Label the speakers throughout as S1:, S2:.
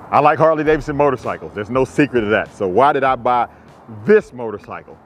S1: I like Harley-Davidson motorcycles. There's no secret to that. So why did I buy this motorcycle?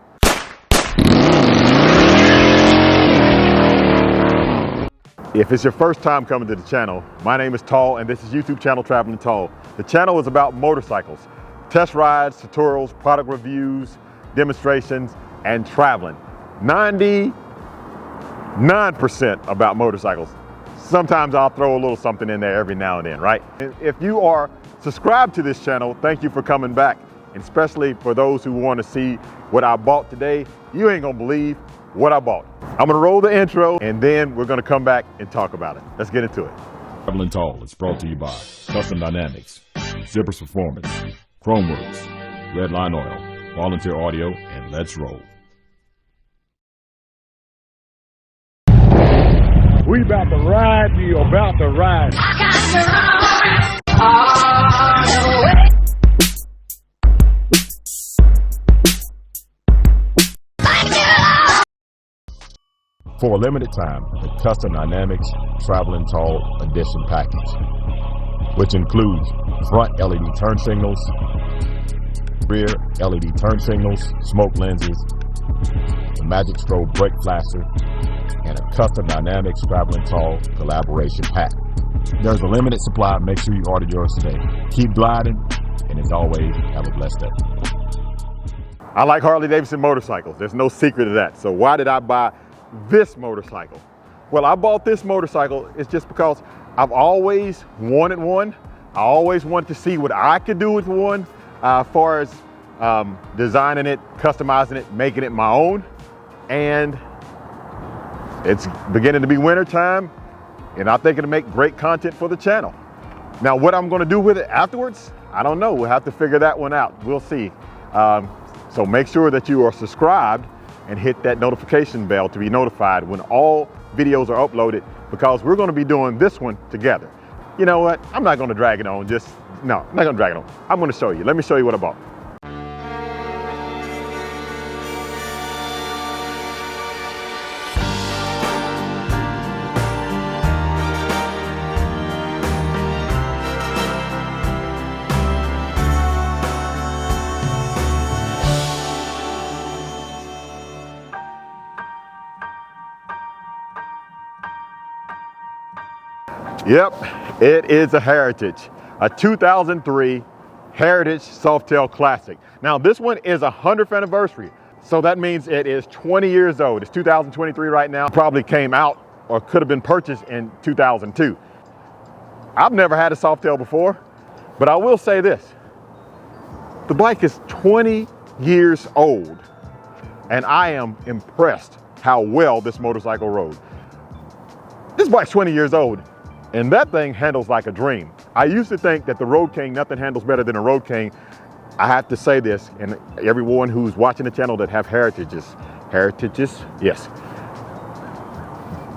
S1: If it's your first time coming to the channel, my name is Tall and this is YouTube channel Traveling Tall. The channel is about motorcycles, test rides, tutorials, product reviews, demonstrations, and traveling. 99% about motorcycles. Sometimes I'll throw a little something in there every now and then, right? If you are subscribed to this channel, thank you for coming back. And especially for those who want to see what I bought today, you ain't gonna believe what I bought. I'm gonna roll the intro and then we're gonna come back and talk about it. Let's get into it.
S2: Traveling Tall is brought to you by Custom Dynamics, Zippers Performance, Khrome Works, Red Line Oil, Volunteer Audio, and let's roll.
S3: We about to ride, you about to ride.
S2: For a limited time, the Custom Dynamics Traveling Tall Edition package, which includes front LED turn signals, rear LED turn signals, smoke lenses, the Magic Strobe brake flasher, and a Custom Dynamics Traveling Tall collaboration pack. There's a limited supply. Make sure you order yours today. Keep gliding, and as always, have a blessed day.
S1: I like Harley-Davidson motorcycles. There's no secret to that. So why did I buy this motorcycle? Well, I bought this motorcycle it's just because I've always wanted one. I always wanted to see what I could do with one as far as designing it, customizing it, making it my own. And it's beginning to be winter time, and I think it'll make great content for the channel. Now, what I'm gonna do with it afterwards, I don't know. We'll have to figure that one out. We'll see. So make sure that you are subscribed and hit that notification bell to be notified when all videos are uploaded, because we're gonna be doing this one together. You know what? I'm not gonna drag it on. No, I'm not gonna drag it on. I'm gonna show you. Let me show you what I bought. Yep, it is a Heritage, a 2003 Heritage Softail Classic. Now this one is 100th anniversary, so that means it is 20 years old. It's 2023 right now. Probably came out or could have been purchased in 2002. I've never had a Softail before, but I will say this. The bike is 20 years old, and I am impressed how well this motorcycle rode. This bike's 20 years old. And that thing handles like a dream. I used to think that the Road King, nothing handles better than a Road King. I have to say this, and everyone who's watching the channel that have Heritages, yes.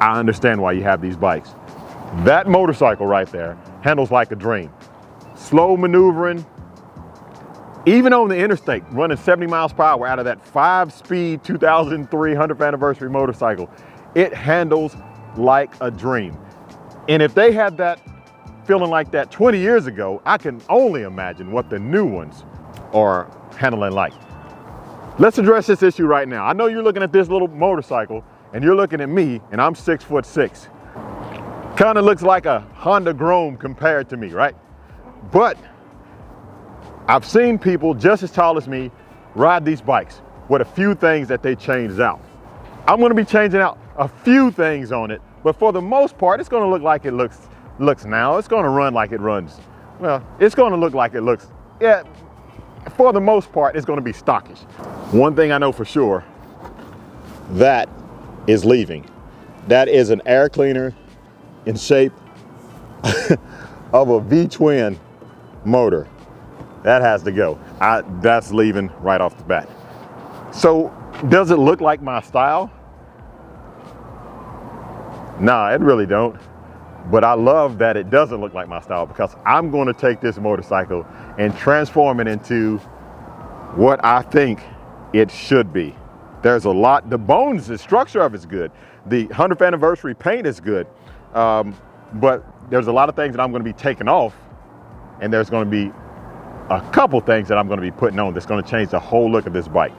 S1: I understand why you have these bikes. That motorcycle right there handles like a dream. Slow maneuvering, even on the interstate, running 70 miles per hour out of that 5-speed 2003 100th anniversary motorcycle. It handles like a dream. And if they had that feeling like that 20 years ago, I can only imagine what the new ones are handling like. Let's address this issue right now. I know you're looking at this little motorcycle and you're looking at me and I'm 6'6". Kind of looks like a Honda Khrome compared to me, right? But I've seen people just as tall as me ride these bikes with a few things that they changed out. I'm gonna be changing out a few things on it, but for the most part, it's gonna look like it looks now. It's gonna run like it runs. Well, it's gonna look like it looks. Yeah, for the most part, it's gonna be stockish. One thing I know for sure, that is leaving. That is an air cleaner in shape of a V-twin motor. That has to go. That's leaving right off the bat. So, does it look like my style? Nah, it really don't. But I love that it doesn't look like my style, because I'm going to take this motorcycle and transform it into what I think it should be. There's a lot, the bones, the structure of it's good. The 100th anniversary paint is good. But there's a lot of things that I'm going to be taking off and there's going to be a couple things that I'm going to be putting on that's going to change the whole look of this bike.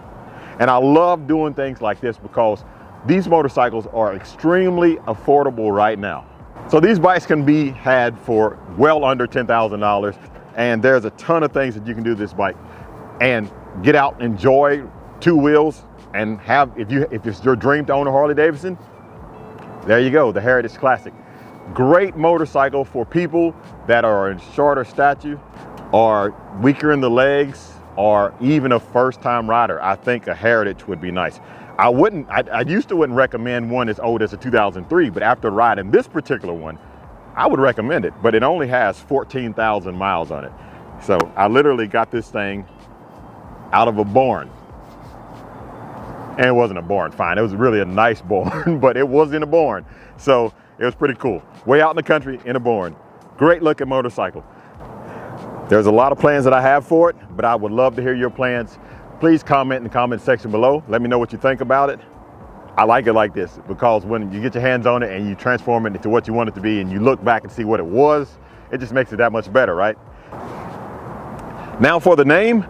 S1: And I love doing things like this because these motorcycles are extremely affordable right now. So these bikes can be had for well under $10,000, and there's a ton of things that you can do with this bike and get out, enjoy two wheels, and have, if it's your dream to own a Harley-Davidson, there you go, the Heritage Classic. Great motorcycle for people that are in shorter stature or weaker in the legs, or even a first-time rider. I think a Heritage would be nice. I used to wouldn't recommend one as old as a 2003, but after riding this particular one, I would recommend it, but it only has 14,000 miles on it. So I literally got this thing out of a barn. And it wasn't a barn, fine. It was really a nice barn, but it wasn't a barn. So it was pretty cool. Way out in the country in a barn. Great looking motorcycle. There's a lot of plans that I have for it, but I would love to hear your plans. Please comment in the comment section below. Let me know what you think about it. I like it like this because when you get your hands on it and you transform it into what you want it to be and you look back and see what it was, it just makes it that much better, right? Now for the name,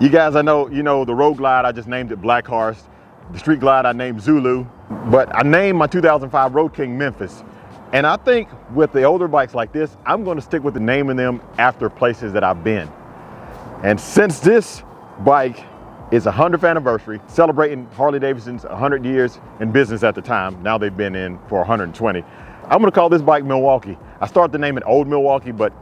S1: you guys, I know, you know, the Road Glide, I just named it Black Horse. The Street Glide, I named Zulu, but I named my 2005 Road King Memphis. And I think with the older bikes like this, I'm going to stick with the naming them after places that I've been. And since this bike is 100th anniversary, celebrating Harley-Davidson's 100 years in business at the time, now they've been in for 120, I'm going to call this bike Milwaukee. I started to name it Old Milwaukee, but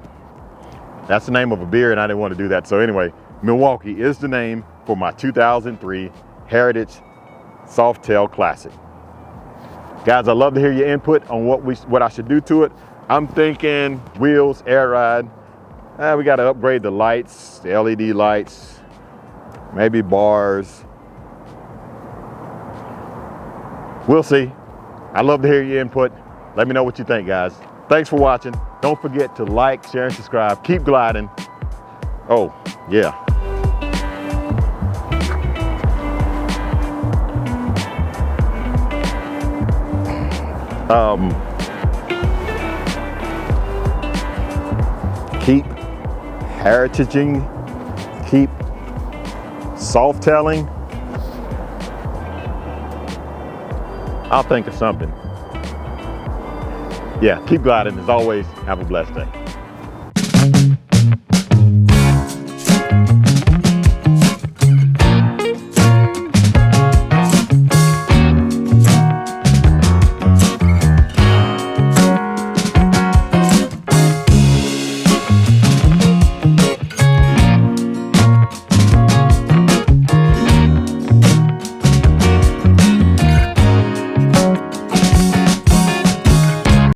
S1: that's the name of a beer and I didn't want to do that. So anyway, Milwaukee is the name for my 2003 Heritage Softail Classic. Guys, I'd love to hear your input on what I should do to it. I'm thinking wheels, air ride. We got to upgrade the lights, the LED lights, maybe bars. We'll see. I'd love to hear your input. Let me know what you think, guys. Thanks for watching. Don't forget to like, share, and subscribe. Keep gliding. Oh, yeah. Keep heritaging, keep soft-tailing. I'll think of something. Yeah, keep gliding. As always, have a blessed day.